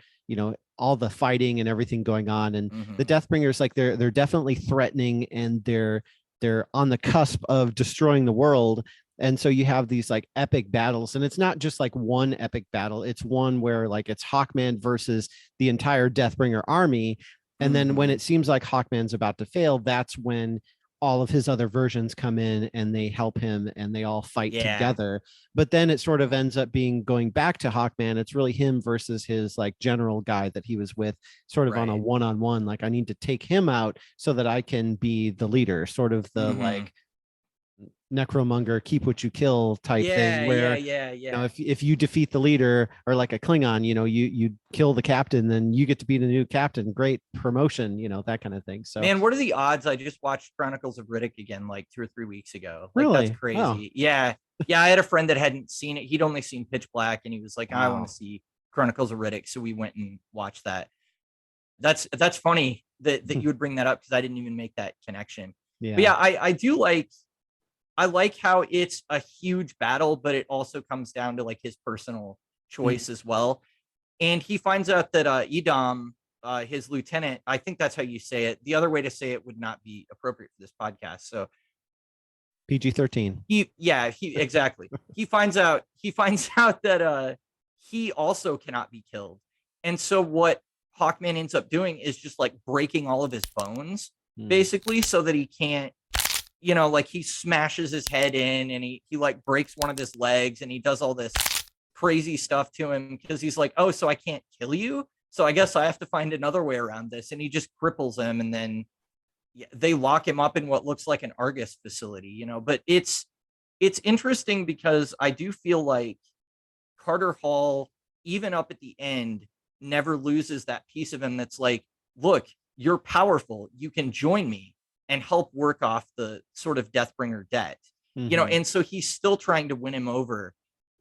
all the fighting and everything going on. And the Deathbringers, like, they're definitely threatening, and they're on the cusp of destroying the world. And so you have these like epic battles, and it's not just like one epic battle. It's one where like it's Hawkman versus the entire Deathbringer army. And then when it seems like Hawkman's about to fail, that's when all of his other versions come in and they help him and they all fight together. But then it sort of ends up being going back to Hawkman. It's really him versus his like general guy that he was with, sort of on a one-on-one. Like, I need to take him out so that I can be the leader, sort of the like necromonger, keep what you kill type thing, where you know, if you defeat the leader, or like a Klingon, you know, you kill the captain, then you get to be the new captain, great promotion, you know, that kind of thing. So man, what are the odds? I just watched Chronicles of Riddick again like 2 or 3 weeks ago. Like, really? That's crazy. Oh. Yeah, I had a friend that hadn't seen it. He'd only seen Pitch Black, and he was like, I want to see Chronicles of Riddick, so we went and watched that. That's funny that you would bring that up, because I didn't even make that connection. But yeah, I do like, I like how it's a huge battle, but it also comes down to like his personal choice as well. And he finds out that Edom, his lieutenant, I think that's how you say it. The other way to say it would not be appropriate for this podcast. So PG-13. Exactly. He finds out that he also cannot be killed. And so what Hawkman ends up doing is just like breaking all of his bones, basically, so that he can't, you know, like he smashes his head in, and he like breaks one of his legs, and he does all this crazy stuff to him, because he's like, oh, so I can't kill you, so I guess I have to find another way around this. And he just cripples him, and then they lock him up in what looks like an Argus facility, you know. But it's interesting, because I do feel like Katar Hol, even up at the end, never loses that piece of him that's like, look, you're powerful, you can join me and help work off the sort of Deathbringer debt, you know. And so he's still trying to win him over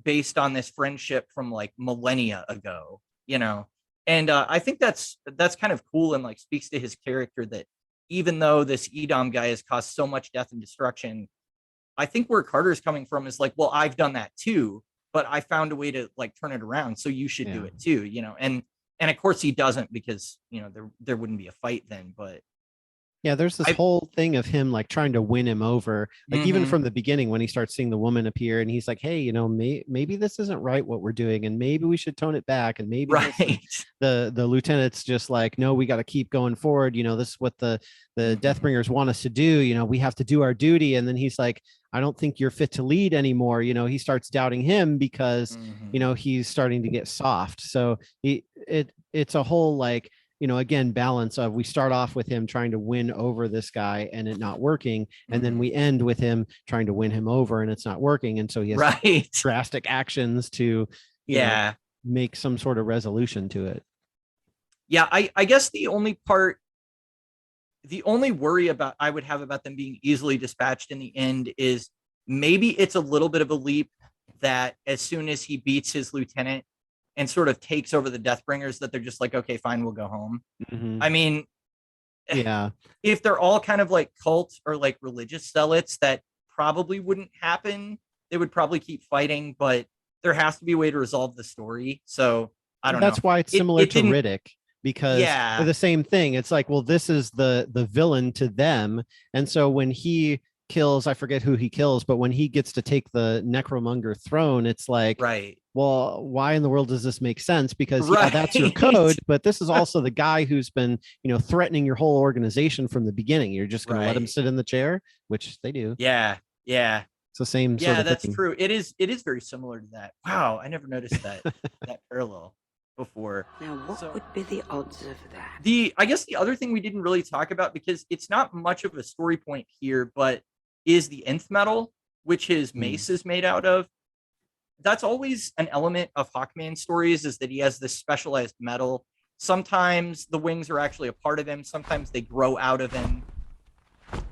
based on this friendship from like millennia ago, you know. And I think that's kind of cool, and like speaks to his character, that even though this Edom guy has caused so much death and destruction, I think where Carter's coming from is like, well, I've done that too, but I found a way to like turn it around, so you should do it too, you know. And of course he doesn't, because, you know, there wouldn't be a fight then. But yeah, there's this whole thing of him like trying to win him over, like even from the beginning, when he starts seeing the woman appear, and he's like, hey, you know, maybe this isn't right what we're doing, and maybe we should tone it back, and maybe the lieutenant's just like, no, we got to keep going forward, you know, this is what the Deathbringers want us to do, you know, we have to do our duty. And then he's like, I don't think you're fit to lead anymore, you know. He starts doubting him, because you know, he's starting to get soft. So it's a whole like, you know, again, balance of, we start off with him trying to win over this guy and it not working, and then we end with him trying to win him over and it's not working, and so he has drastic actions to you know, make some sort of resolution to it. I guess the only worry about I would have about them being easily dispatched in the end is maybe it's a little bit of a leap that as soon as he beats his lieutenant and sort of takes over the Deathbringers, that they're just like, okay, fine, we'll go home. I mean, if they're all kind of like cult or like religious zealots, that probably wouldn't happen. They would probably keep fighting, but there has to be a way to resolve the story. So I don't know. That's why it's similar to Riddick, because they're the same thing. It's like, well, this is the villain to them. And so when he kills, I forget who he kills, but when he gets to take the necromonger throne, it's like, well, why in the world does this make sense? Because that's your code, but this is also the guy who's been, you know, threatening your whole organization from the beginning. You're just going to let him sit in the chair, which they do. It's the same sort of that's thing. true. It is very similar to that. Wow, I never noticed that parallel before. Now, what would be the odds of that? I guess the other thing we didn't really talk about, because it's not much of a story point here, but is the nth metal, which his mace is made out of. That's always an element of Hawkman stories, is that he has this specialized metal. Sometimes the wings are actually a part of him. Sometimes they grow out of him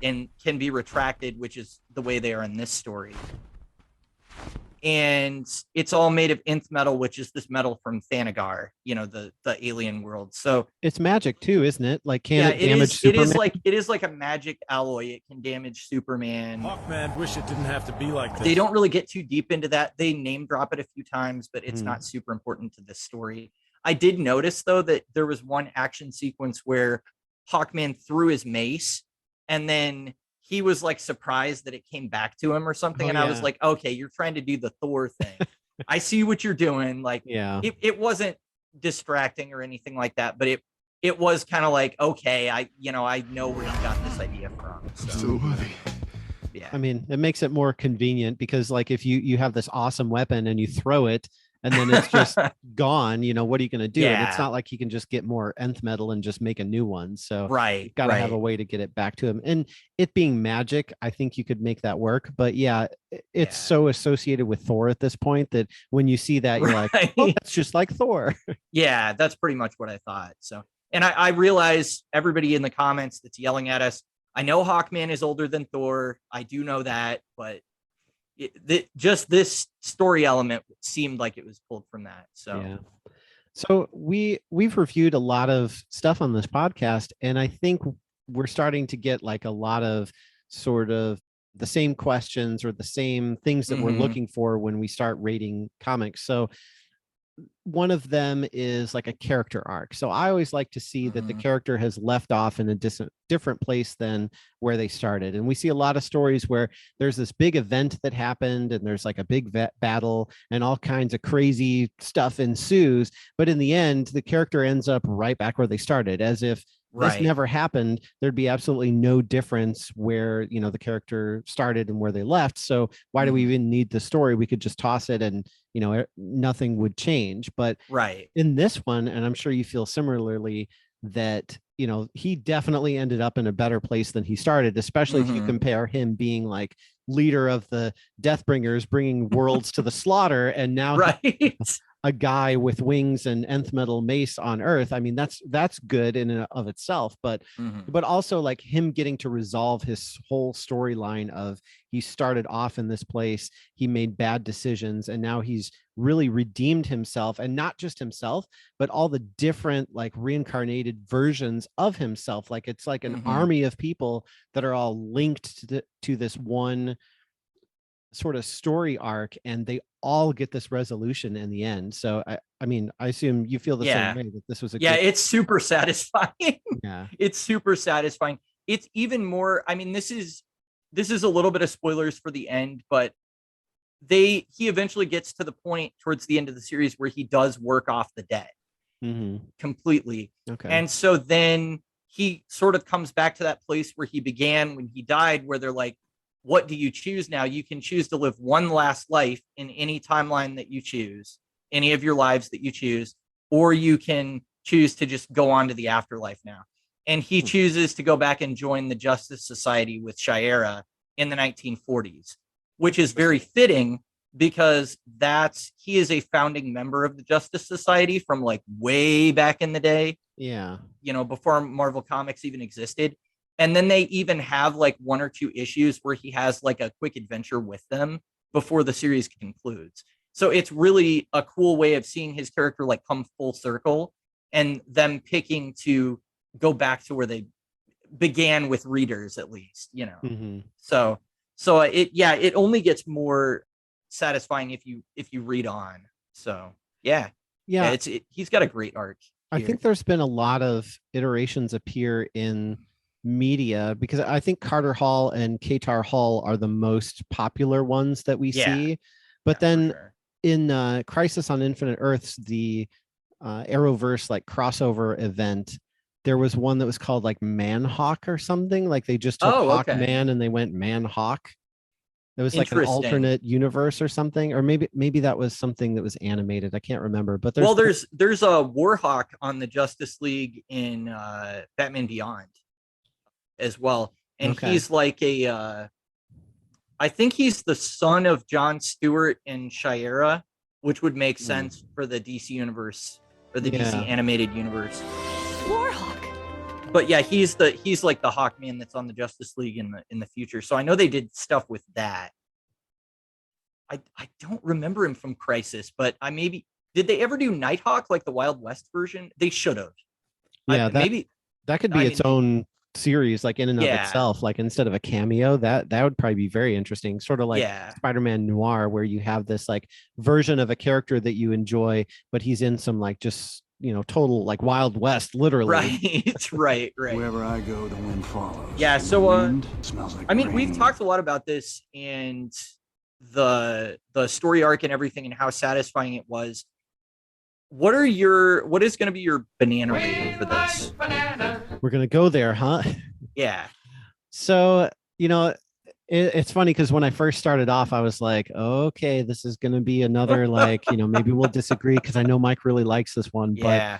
and can be retracted, which is the way they are in this story. And it's all made of nth metal, which is this metal from Thanagar, you know, the alien world. So it's magic too, isn't it? Like, can it damage Superman? It is like a magic alloy. It can damage Superman. Hawkman, wish it didn't have to be like this. They don't really get too deep into that. They name drop it a few times, but it's not super important to this story. I did notice though that there was one action sequence where Hawkman threw his mace, and then he was like surprised that it came back to him or something. And I was like, okay, you're trying to do the Thor thing. I see what you're doing. Like, it wasn't distracting or anything like that, but it was kind of like, okay, I know where you got this idea from. So. Still worthy. Yeah. I mean, it makes it more convenient because like if you have this awesome weapon and you throw it and then it's just gone, what are you going to do? And it's not like he can just get more nth metal and just make a new one. So you got to have a way to get it back to him. And it being magic, I think you could make that work. But it's so associated with Thor at this point that when you see that, you're like, oh, that's just like Thor. Yeah, that's pretty much what I thought. So, and I realize everybody in the comments that's yelling at us, I know Hawkman is older than Thor. I do know that, but just this story element seemed like it was pulled from that. So, so we've reviewed a lot of stuff on this podcast, and I think we're starting to get like a lot of sort of the same questions or the same things that we're looking for when we start rating comics. So one of them is like a character arc. So I always like to see that the character has left off in a different place than where they started. And we see a lot of stories where there's this big event that happened and there's like a big battle and all kinds of crazy stuff ensues. But in the end, the character ends up right back where they started, as if this never happened. There'd be absolutely no difference where, the character started and where they left. So why do we even need the story? We could just toss it and, nothing would change. But in this one, and I'm sure you feel similarly, that, he definitely ended up in a better place than he started, especially if you compare him being like leader of the Deathbringers, bringing worlds to the slaughter. And now a guy with wings and nth metal mace on Earth. I mean, that's good in and of itself, but also like him getting to resolve his whole storyline of he started off in this place, he made bad decisions, and now he's really redeemed himself, and not just himself, but all the different like reincarnated versions of himself. Like it's like an army of people that are all linked to this one sort of story arc, and they all get this resolution in the end. So I mean, I assume you feel the same way, that this was it's super satisfying. It's super satisfying. It's even more, I mean, this is a little bit of spoilers for the end, but he eventually gets to the point towards the end of the series where he does work off the dead completely. And so then he sort of comes back to that place where he began when he died, where they're like, what do you choose now? You can choose to live one last life in any timeline that you choose, any of your lives that you choose, or you can choose to just go on to the afterlife now. And he chooses to go back and join the Justice Society with Shira in the 1940s, which is very fitting because he is a founding member of the Justice Society from like way back in the day. Before Marvel Comics even existed. And then they even have like one or two issues where he has like a quick adventure with them before the series concludes. So it's really a cool way of seeing his character like come full circle, and them picking to go back to where they began with readers, at least, So it only gets more satisfying if you read on. So he's got a great arc here. I think there's been a lot of iterations appear in media, because I think Katar Hol and Katar Hol are the most popular ones that we see. But then in Crisis on Infinite Earths, the Arrowverse like crossover event, there was one that was called like Man-Hawk or something. Like they just took Hawkman and they went Man-Hawk. It was like an alternate universe or something, or maybe that was something that was animated. I can't remember. But there's a Warhawk on the Justice League in Batman Beyond as well, and he's like I think he's the son of John Stewart and Shira, which would make sense for the DC universe, or the DC animated universe. Warhawk. But yeah, he's like the Hawkman that's on the Justice League in the future. So I know they did stuff with that. I don't remember him from Crisis, but did they ever do Nighthawk like the Wild West version? They should have. Yeah, that could be its own series, like in and of itself. Like instead of a cameo, that would probably be very interesting. Sort of like Spider-Man Noir, where you have this like version of a character that you enjoy, but he's in some like just total like Wild West, literally. Right. Wherever I go, the wind follows. Yeah, And so, the wind smells like I mean, we've rain. talked a lot about this and the story arc and everything and how satisfying it was. What is going to be your banana rating for this? We're going to go there, huh? Yeah. So, it's funny because when I first started off, I was like, okay, this is going to be another like, maybe we'll disagree because I know Mike really likes this one, Yeah.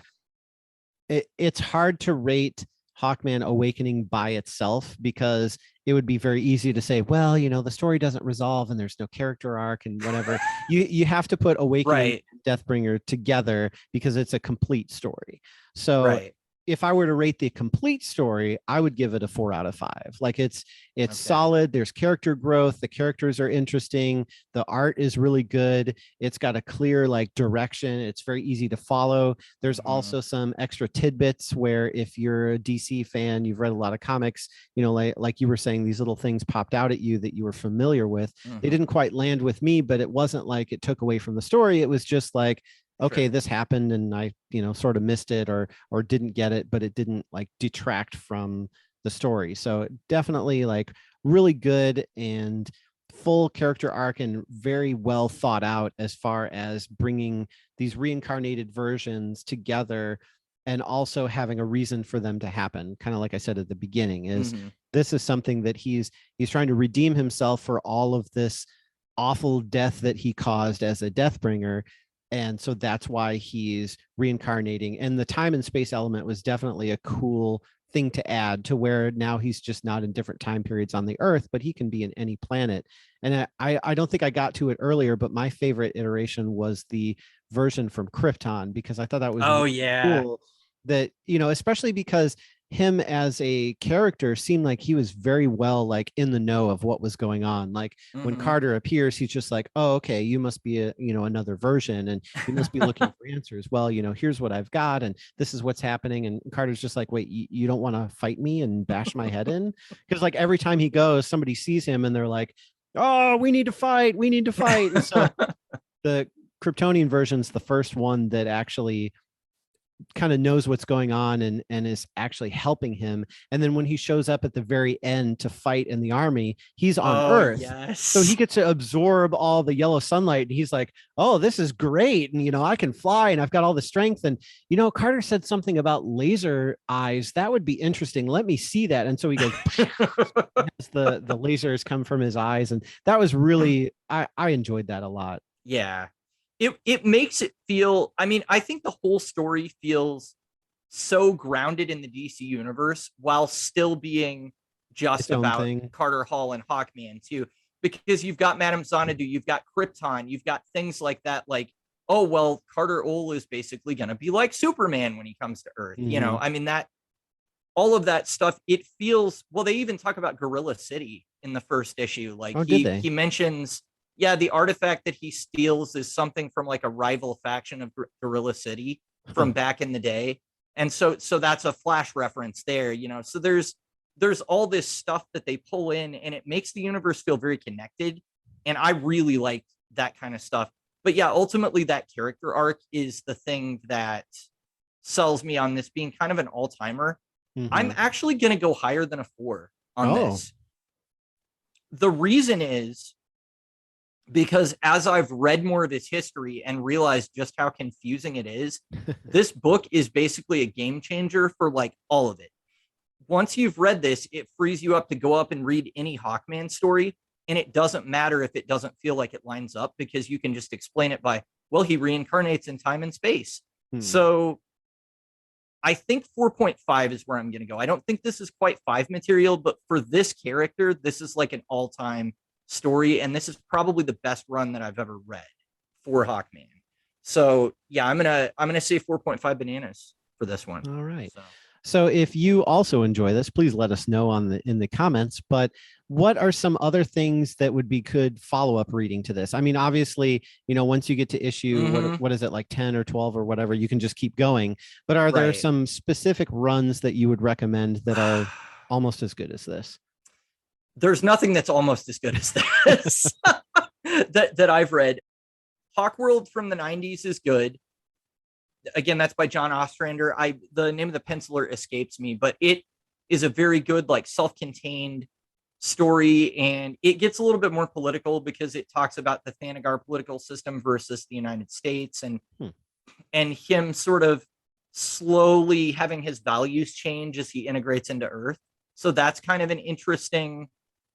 but it's hard to rate Hawkman Awakening by itself because it would be very easy to say, well, the story doesn't resolve and there's no character arc and whatever. You have to put Awakening and Deathbringer together because it's a complete story. So if I were to rate the complete story, I would give it a 4 out of 5. Like it's solid. There's character growth. The characters are interesting. The art is really good. It's got a clear like direction. It's very easy to follow. There's also some extra tidbits where if you're a DC fan, you've read a lot of comics, like you were saying, these little things popped out at you that you were familiar with. They didn't quite land with me, but it wasn't like it took away from the story. It was just like, okay, this happened and I, sort of missed it or didn't get it, but it didn't like detract from the story. So definitely like really good and full character arc and very well thought out as far as bringing these reincarnated versions together and also having a reason for them to happen. Kind of like I said at the beginning is this is something that he's trying to redeem himself for all of this awful death that he caused as a Deathbringer. And so that's why he's reincarnating. And the time and space element was definitely a cool thing to add to where now he's just not in different time periods on the Earth, but he can be in any planet. And I don't think I got to it earlier, but my favorite iteration was the version from Krypton, because I thought that was cool. That, especially because him as a character seemed like he was very well like in the know of what was going on. Like when Carter appears, he's just like, oh, okay, you must be another version and you must be looking for answers. Well, here's what I've got and this is what's happening. And Carter's just like, wait, you don't want to fight me and bash my head in? Because like every time he goes, somebody sees him and they're like, oh, we need to fight. And so the Kryptonian version's the first one that actually kind of knows what's going on and is actually helping him. And then when he shows up at the very end to fight in the army, he's on Earth. So he gets to absorb all the yellow sunlight. And he's like, oh, this is great. And, I can fly and I've got all the strength. And, Carter said something about laser eyes. That would be interesting. Let me see that. And so he goes, as the lasers come from his eyes. And that was really, I enjoyed that a lot. Yeah. It makes it feel, I mean, I think the whole story feels so grounded in the DC universe while still being just about Katar Hol and Hawkman too, because you've got Madame Xanadu, you've got Krypton, you've got things like that, like, oh, well, Katar Hol is basically going to be like Superman when he comes to Earth. I mean, that all of that stuff, it feels, well, they even talk about Gorilla City in the first issue. Like he mentions, the artifact that he steals is something from like a rival faction of Gorilla City from back in the day. And so that's a Flash reference there, so there's all this stuff that they pull in and it makes the universe feel very connected. And I really like that kind of stuff. But yeah, ultimately that character arc is the thing that sells me on this being kind of an all-timer. I'm actually going to go higher than a 4 on this. The reason is because as I've read more of his history and realized just how confusing it is, this book is basically a game changer for like all of it. Once you've read this, it frees you up to go up and read any Hawkman story. And it doesn't matter if it doesn't feel like it lines up because you can just explain it by, well, he reincarnates in time and space. So I think 4.5 is where I'm going to go. I don't think this is quite 5 material, but for this character, this is like an all-time story, and this is probably the best run that I've ever read for Hawkman. So yeah, I'm gonna say 4.5 bananas for this one. All right. So if you also enjoy this, please let us know in the comments. But what are some other things that would be good follow-up reading to this? I mean, obviously, once you get to issue, what is it, like 10 or 12 or whatever, you can just keep going. But are there some specific runs that you would recommend that are almost as good as this? There's nothing that's almost as good as this that I've read. Hawkworld from the 90s is good. again, that's by John Ostrander. The name of the penciler escapes me, but it is a very good, like, self-contained story, and it gets a little bit more political because it talks about the Thanagar political system versus the United States, and him sort of slowly having his values change as he integrates into Earth. So that's kind of an interesting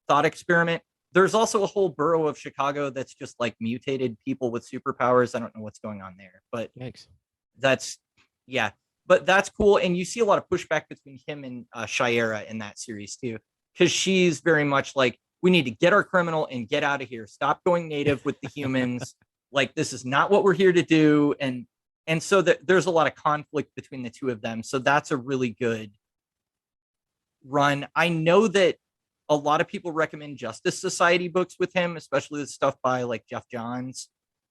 thought experiment. There's also a whole borough of Chicago that's just like mutated people with superpowers. I don't know what's going on there, but Yikes. but that's cool. And you see a lot of pushback between him and Shiera in that series too, because she's very much like, we need to get our criminal and get out of here. Stop going native with the humans. Like, this is not what we're here to do. And so there's a lot of conflict between the two of them. So that's a really good run. I know that a lot of people recommend Justice Society books with him, especially the stuff by like Jeff Johns,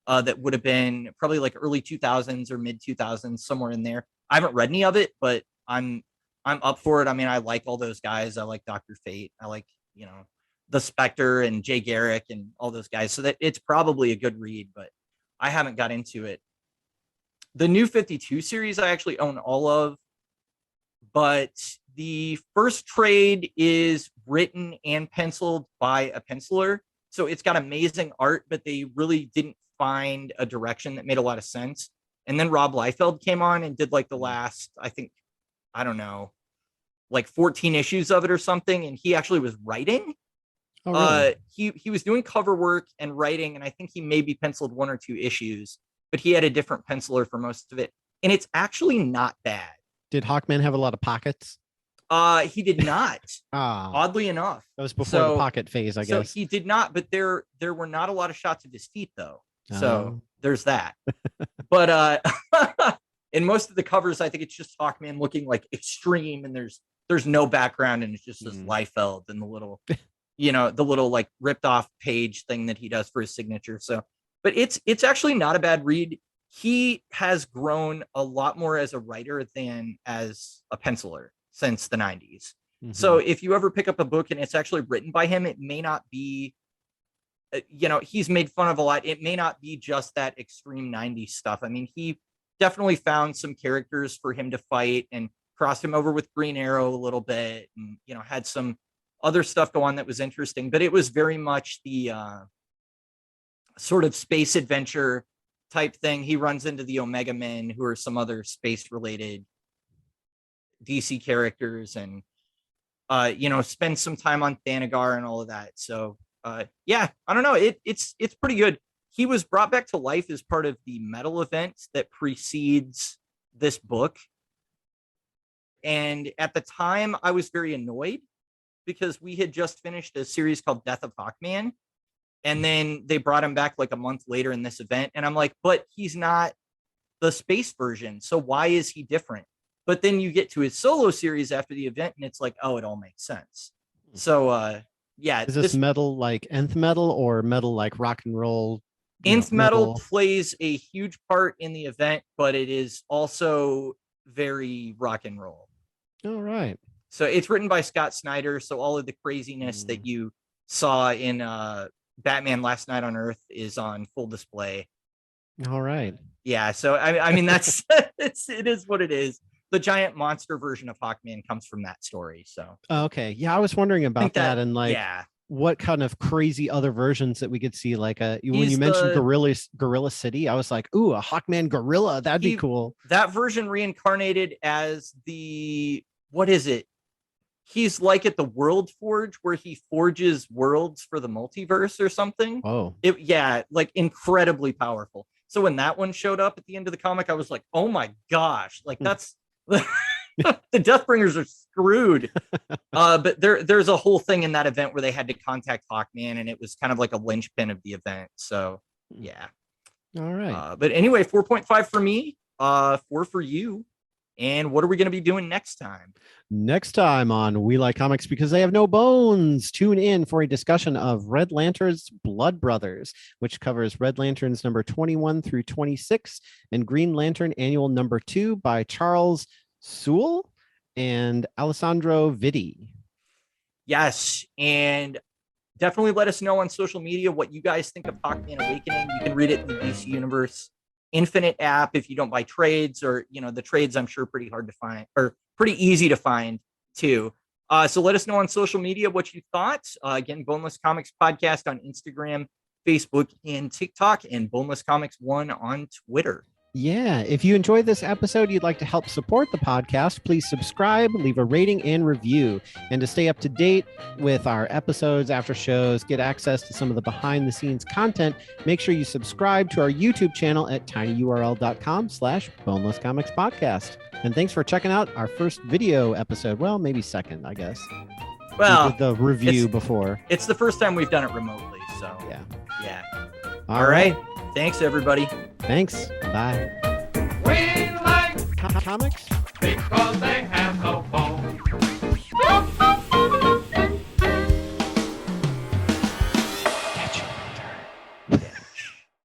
that would have been probably like early 2000s or mid 2000s, somewhere in there. I haven't read any of it, but I'm up for it. I mean, I like all those guys. I like Dr. Fate. I like, the Spectre and Jay Garrick and all those guys. So that it's probably a good read, but I haven't got into it. The New 52 series I actually own all of, but the first trade is written and penciled by a penciler. So it's got amazing art, but they really didn't find a direction that made a lot of sense. And then Rob Liefeld came on and did like the last, I don't know, like 14 issues of it or something. And he actually was writing. Oh, really? He was doing cover work and writing, and I think he maybe penciled 1 or 2 issues, but he had a different penciler for most of it. And it's actually not bad. Did Hawkman have a lot of pockets? He did not. Oddly enough. That was before the pocket phase, I guess. So he did not, but there were not a lot of shots of his feet though. So there's that. But in most of the covers, I think it's just Hawkman looking like extreme, and there's no background, and it's just this Liefeld and the little the little like ripped off page thing that he does for his signature. So, but it's actually not a bad read. He has grown a lot more as a writer than as a penciler since the 90s. So if you ever pick up a book and it's actually written by him, it may not be, he's made fun of a lot. It may not be just that extreme 90s stuff. I mean, he definitely found some characters for him to fight and crossed him over with Green Arrow a little bit, and, had some other stuff go on that was interesting, but it was very much the sort of space adventure type thing. He runs into the Omega Men, who are some other space related DC characters, and spend some time on Thanagar and all of that. So I don't know, it's pretty good. He was brought back to life as part of the metal event that precedes this book, and at the time I was very annoyed because we had just finished a series called Death of Hawkman, and then they brought him back like a month later in this event, and I'm like, but he's not the space version, so why is he different? But then you get to his solo series after the event, and it's like, oh, it all makes sense. So is this metal like nth metal or metal like rock and roll? Nth metal plays a huge part in the event, but it is also very rock and roll. All right. So it's written by Scott Snyder. So all of the craziness that you saw in Batman Last Night on Earth is on full display. All right. Yeah. So I mean, that's it is what it is. The giant monster version of Hawkman comes from that story. So okay. Yeah, I was wondering about that and like what kind of crazy other versions that we could see. Like when you mentioned Gorilla City, I was like, ooh, a Hawkman gorilla. That'd be cool. That version reincarnated as what is it? He's like at the World Forge where he forges worlds for the multiverse or something. Oh, like incredibly powerful. So when that one showed up at the end of the comic, I was like, oh my gosh, like that's the Deathbringers are screwed. But there's a whole thing in that event where they had to contact Hawkman, and it was kind of like a linchpin of the event. So yeah. All right. But anyway, 4.5 for me, 4 for you. And what are we going to be doing next time? Next time on We Like Comics Because They Have No Bones, tune in for a discussion of Red Lantern's Blood Brothers, which covers Red Lanterns number 21 through 26 and Green Lantern Annual number 2 by Charles Soule and Alessandro Vitti. Yes, and definitely let us know on social media what you guys think of Hawkman Awakening. You can read it in the DC Universe Infinite app if you don't buy trades, or the trades I'm sure pretty hard to find, or pretty easy to find too. So let us know on social media what you thought. Again, Boneless Comics Podcast on Instagram, Facebook, and TikTok, and Boneless Comics 1 on Twitter. Yeah, if you enjoyed this episode, you'd like to help support the podcast, please subscribe, leave a rating and review. And to stay up to date with our episodes, after shows, get access to some of the behind the scenes content, make sure you subscribe to our YouTube channel at tinyurl.com/Boneless Comics Podcast. And thanks for checking out our first video episode. Well, maybe second, I guess. Well, we did the review before. It's the first time we've done it remotely, so yeah. All right. Thanks, everybody. Thanks. Bye. We like Comics? because they